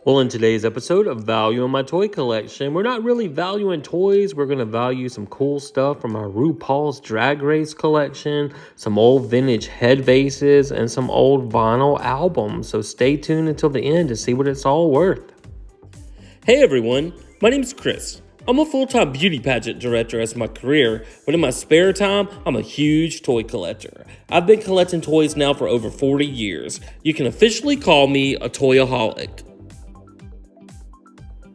Well, in today's episode of Value in My Toy Collection, we're not really valuing toys. We're going to value some cool stuff from our RuPaul's Drag Race collection, some old vintage head vases, and some old vinyl albums. So stay tuned until the end to see what it's all worth. Hey everyone, my name's Chris. I'm a full-time beauty pageant director as my career, but in my spare time, I'm a huge toy collector. I've been collecting toys now for over 40 years. You can officially call me a toyaholic.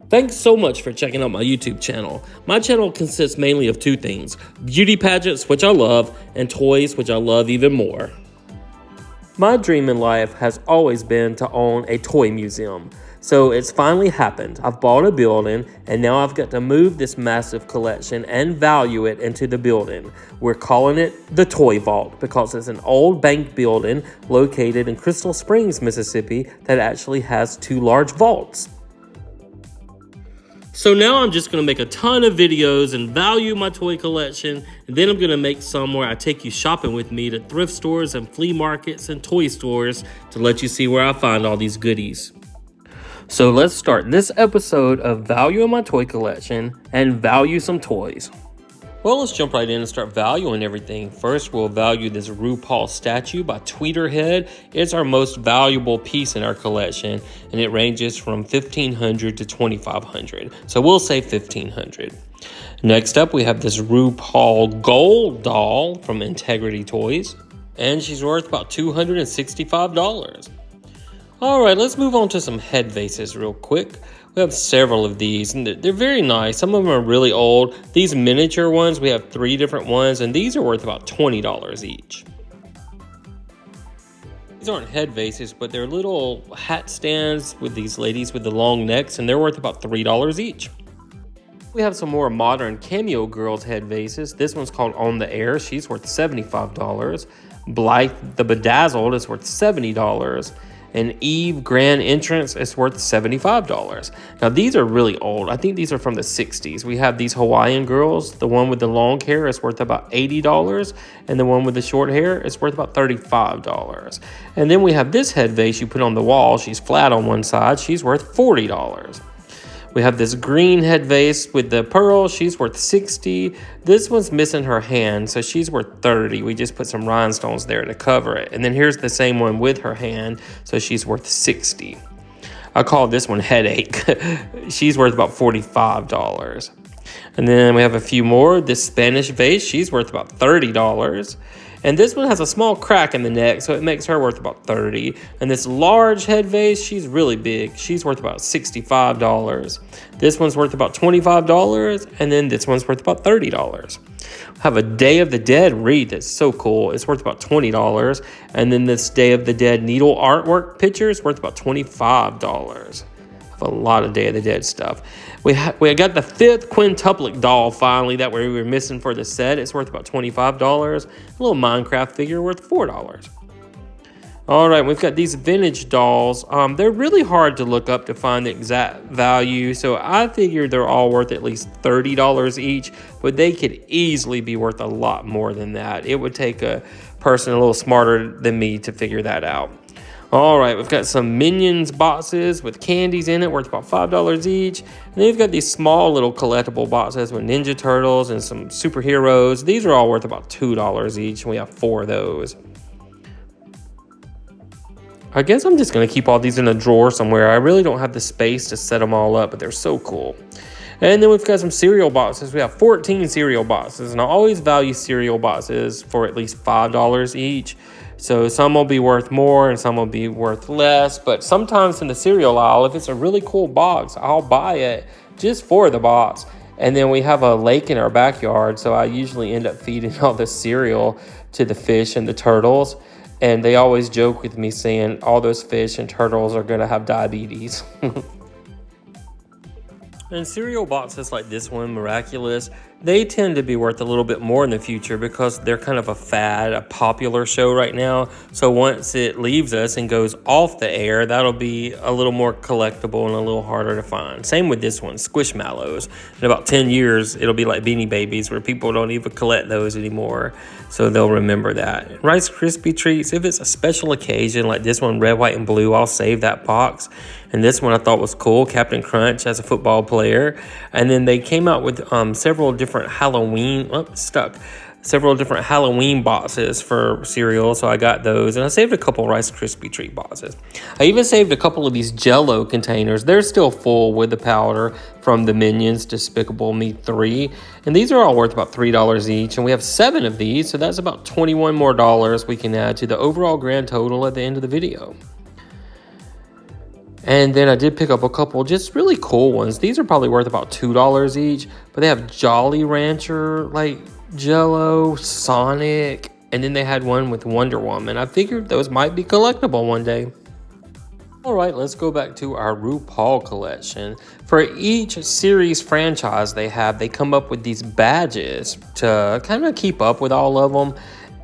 Thanks so much for checking out my YouTube channel. My channel consists mainly of two things: beauty pageants, which I love, and toys, which I love even more. My dream in life has always been to own a toy museum. So it's finally happened. I've bought a building and now I've got to move this massive collection and value it into the building. We're calling it the Toy Vault because it's an old bank building located in Crystal Springs, Mississippi that actually has two large vaults. So now I'm just going to make a ton of videos and value my toy collection, and then I'm going to make some where I take you shopping with me to thrift stores and flea markets and toy stores to let you see where I find all these goodies. So let's start this episode of Value in My Toy Collection and value some toys. Well, let's jump right in and start valuing everything. First, we'll value this RuPaul statue by Tweeterhead. It's our most valuable piece in our collection, and it ranges from $1,500 to $2,500. So we'll say $1,500. Next up, we have this RuPaul gold doll from Integrity Toys, and she's worth about $265. All right, let's move on to some head vases real quick. We have several of these, and they're very nice. Some of them are really old. These miniature ones, we have 3 different ones, and these are worth about $20 each. These aren't head vases, but they're little hat stands with these ladies with the long necks, and they're worth about $3 each. We have some more modern Cameo Girls head vases. This one's called On the Air. She's worth $75. Blythe the Bedazzled is worth $70. And Eve Grand Entrance is worth $75. Now, these are really old. I think these are from the 60s. We have these Hawaiian girls. The one with the long hair is worth about $80. And the one with the short hair is worth about $35. And then we have this head vase you put on the wall. She's flat on one side. She's worth $40. We have this green head vase with the pearl. She's worth $60. This one's missing her hand, so she's worth $30. We just put some rhinestones there to cover it. And then here's the same one with her hand, so she's worth $60. I call this one Headache. She's worth about $45. And then we have a few more. This Spanish vase, she's worth about $30. And this one has a small crack in the neck, so it makes her worth about $30. And this large head vase, she's really big. She's worth about $65. This one's worth about $25. And then this one's worth about $30. I have a Day of the Dead wreath that's so cool. It's worth about $20. And then this Day of the Dead needle artwork picture is worth about $25. I have a lot of Day of the Dead stuff. We got the 5th quintuplet doll finally that we were missing for the set. It's worth about $25. A little Minecraft figure worth $4. All right, we've got these vintage dolls. They're really hard to look up to find the exact value, so I figure they're all worth at least $30 each, but they could easily be worth a lot more than that. It would take a person a little smarter than me to figure that out. All right, we've got some Minions boxes with candies in it worth about $5 each. And then we've got these small little collectible boxes with Ninja Turtles and some superheroes. These are all worth about $2 each, and we have 4 of those. I guess I'm just going to keep all these in a drawer somewhere. I really don't have the space to set them all up, but they're so cool. And then we've got some cereal boxes. We have 14 cereal boxes, and I always value cereal boxes for at least $5 each. So some will be worth more and some will be worth less. But sometimes in the cereal aisle, if it's a really cool box, I'll buy it just for the box. And then we have a lake in our backyard, so I usually end up feeding all the cereal to the fish and the turtles. And they always joke with me saying all those fish and turtles are going to have diabetes. And cereal boxes like this one, Miraculous, they tend to be worth a little bit more in the future because they're kind of a fad, a popular show right now. So once it leaves us and goes off the air, that'll be a little more collectible and a little harder to find. Same with this one, Squishmallows. In about 10 years, it'll be like Beanie Babies, where people don't even collect those anymore. So they'll remember that. Rice Krispie treats, if it's a special occasion like this one, red, white, and blue, I'll save that box. And this one I thought was cool, Captain Crunch as a football player. And then they came out with several different Halloween boxes for cereal, so I got those, and I saved a couple Rice Krispie treat boxes. I even saved a couple of these Jell-O containers. They're still full with the powder from the Minions Despicable Me 3, and these are all worth about $3 each, and we have 7 of these, so that's about $21 more we can add to the overall grand total at the end of the video. And then I did pick up a couple just really cool ones. These are probably worth about $2 each, but they have Jolly Rancher, like Jell-O, Sonic, and then they had one with Wonder Woman. I figured those might be collectible one day. All right, let's go back to our RuPaul collection. For each series franchise they come up with these badges to kind of keep up with all of them.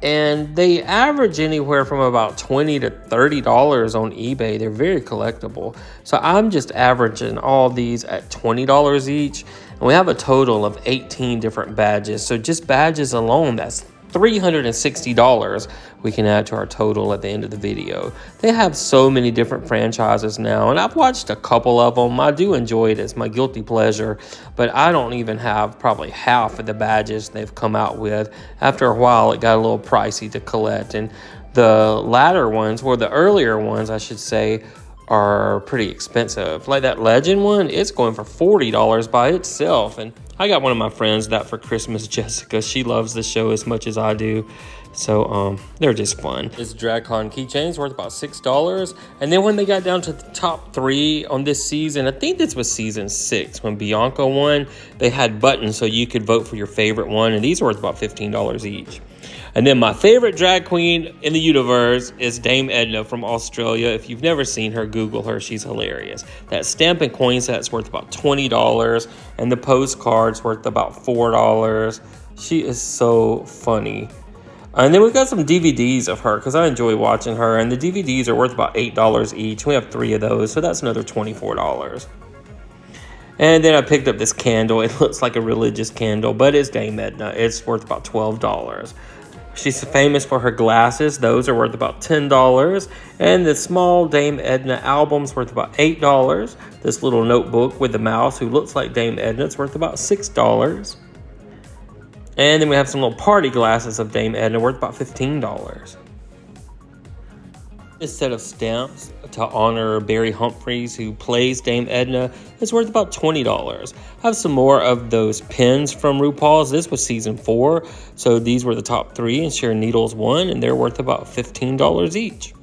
And they average anywhere from about $20 to $30 on eBay. They're very collectible. So I'm just averaging all these at $20 each. And we have a total of 18 different badges. So just badges alone, that's $360 we can add to our total at the end of the video. They have so many different franchises now, and I've watched a couple of them. I do enjoy it. It's my guilty pleasure, but I don't even have probably half of the badges they've come out with. After a while, it got a little pricey to collect, and the latter ones, or the earlier ones, I should say, are pretty expensive. Like that Legend one, it's going for $40 by itself, and I got one of my friends that for Christmas, Jessica. She loves the show as much as I do. So they're just fun. This DragCon keychain's worth about $6. And then when they got down to the top 3 on this season, I think this was season 6, when Bianca won, they had buttons so you could vote for your favorite one, and these are worth about $15 each. And then my favorite drag queen in the universe is Dame Edna from Australia. If you've never seen her, Google her. She's hilarious. That stamp and coin set's worth about $20, and the postcard's worth about $4. She is so funny. And then we've got some DVDs of her because I enjoy watching her. And the DVDs are worth about $8 each. We have 3 of those, so that's another $24. And then I picked up this candle. It looks like a religious candle, but it's Dame Edna. It's worth about $12. She's famous for her glasses. Those are worth about $10. And the small Dame Edna album's worth about $8. This little notebook with the mouse who looks like Dame Edna, it's worth about $6. And then we have some little party glasses of Dame Edna worth about $15. This set of stamps to honor Barry Humphries, who plays Dame Edna, is worth about $20. I have some more of those pins from RuPaul's. This was season 4, so these were the top 3, and Sharon Needles won, and they're worth about $15 each.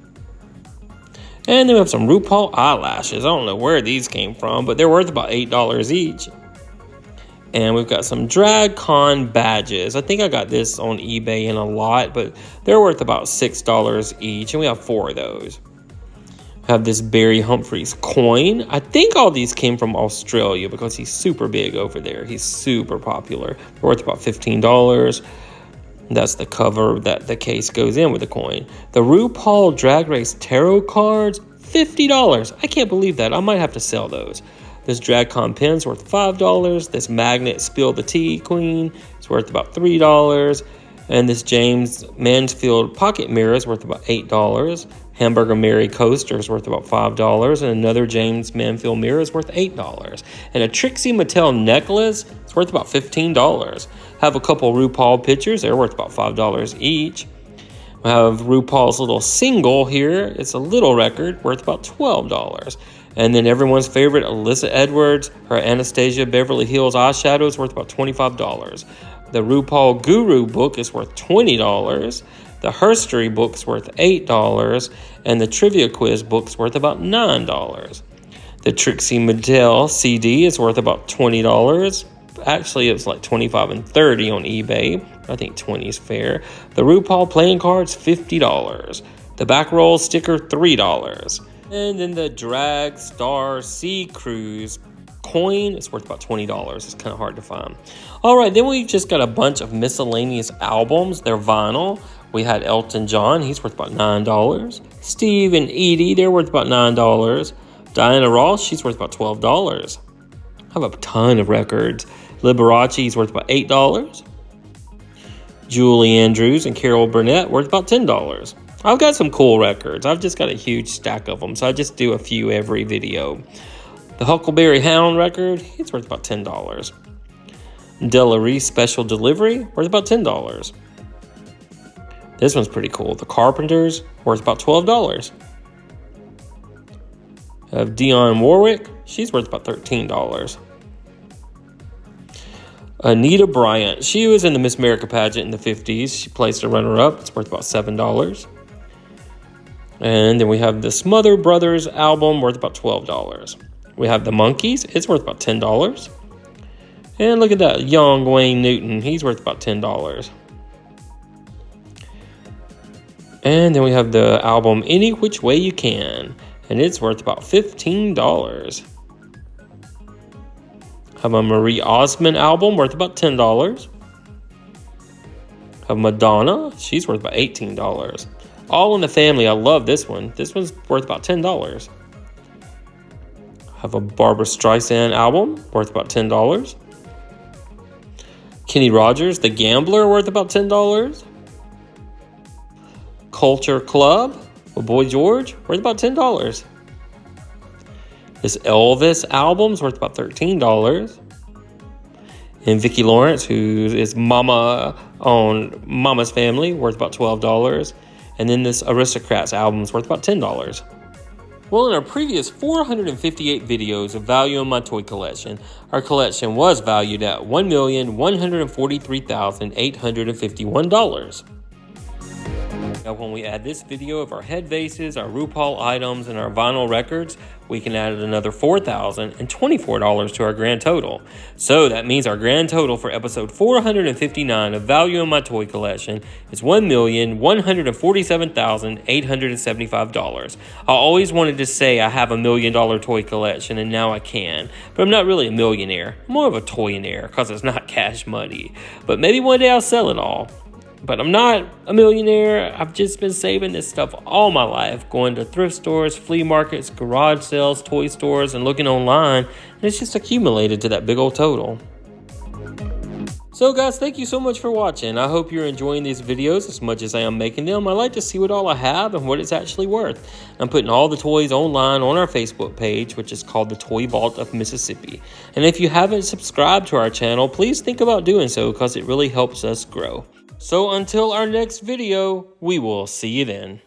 And then we have some RuPaul eyelashes. I don't know where these came from, but they're worth about $8 each. And we've got some DragCon badges. I think I got this on eBay in a lot, but they're worth about $6 each, and we have 4 of those. We have this Barry Humphries coin. I think all these came from Australia because he's super big over there. He's super popular. They're worth about $15. That's the cover that the case goes in with the coin. The RuPaul Drag Race tarot cards, $50. I can't believe that. I might have to sell those. This DragCon pen's worth $5. This magnet Spill the Tea Queen is worth about $3. And this James Mansfield pocket mirror is worth about $8. Hamburger Mary coaster is worth about $5. And another James Mansfield mirror is worth $8. And a Trixie Mattel necklace is worth about $15. Have a couple RuPaul pictures. They're worth about $5 each. We have RuPaul's little single here. It's a little record worth about $12. And then everyone's favorite, Alyssa Edwards, her Anastasia Beverly Hills eyeshadow is worth about $25. The RuPaul Guru book is worth $20. The Herstory book's worth $8. And the Trivia Quiz book's worth about $9. The Trixie Mattel CD is worth about $20. Actually, it was like $25 and $30 on eBay. I think $20 is fair. The RuPaul playing cards, $50. The back roll sticker, $3. And then the Drag Star Sea Cruise coin. It's worth about $20. It's kind of hard to find. All right, then we've just got a bunch of miscellaneous albums. They're vinyl. We had Elton John. He's worth about $9. Steve and Edie, they're worth about $9. Diana Ross, she's worth about $12. I have a ton of records. Liberace is worth about $8. Julie Andrews and Carol Burnett worth about $10. I've got some cool records. I've just got a huge stack of them, so I just do a few every video. The Huckleberry Hound record, it's worth about $10. Della Reese Special Delivery, worth about $10. This one's pretty cool. The Carpenters, worth about $12. I have Dionne Warwick, she's worth about $13. Anita Bryant, she was in the Miss America pageant in the 50s. She placed a runner-up. It's worth about $7. And then we have the Smother Brothers album, worth about $12. We have the Monkees. It's worth about $10. And look at that, young Wayne Newton. He's worth about $10. And then we have the album Any Which Way You Can, and it's worth about $15. Have a Marie Osmond album worth about $10. Have Madonna, she's worth about $18. All in the Family, I love this one. This one's worth about $10. Have a Barbra Streisand album worth about $10. Kenny Rogers, The Gambler, worth about $10. Culture Club with Boy George, worth about $10. This Elvis album's worth about $13. And Vicki Lawrence, who is Mama on Mama's Family, worth about $12. And then this Aristocrats album's worth about $10. Well, in our previous 458 videos of value in my toy collection, our collection was valued at $1,143,851. Now, when we add this video of our head vases, our RuPaul items, and our vinyl records, we can add another $4,024 to our grand total. So that means our grand total for episode 459 of Value in My Toy Collection is $1,147,875. I always wanted to say I have $1 million toy collection, and now I can. But I'm not really a millionaire. I'm more of a toyonaire, because it's not cash money. But maybe one day I'll sell it all. But I'm not a millionaire. I've just been saving this stuff all my life, going to thrift stores, flea markets, garage sales, toy stores, and looking online, and it's just accumulated to that big old total. So guys, thank you so much for watching. I hope you're enjoying these videos as much as I am making them. I like to see what all I have and what it's actually worth. I'm putting all the toys online on our Facebook page, which is called the Toy Vault of Mississippi. And if you haven't subscribed to our channel, please think about doing so, because it really helps us grow. So until our next video, we will see you then.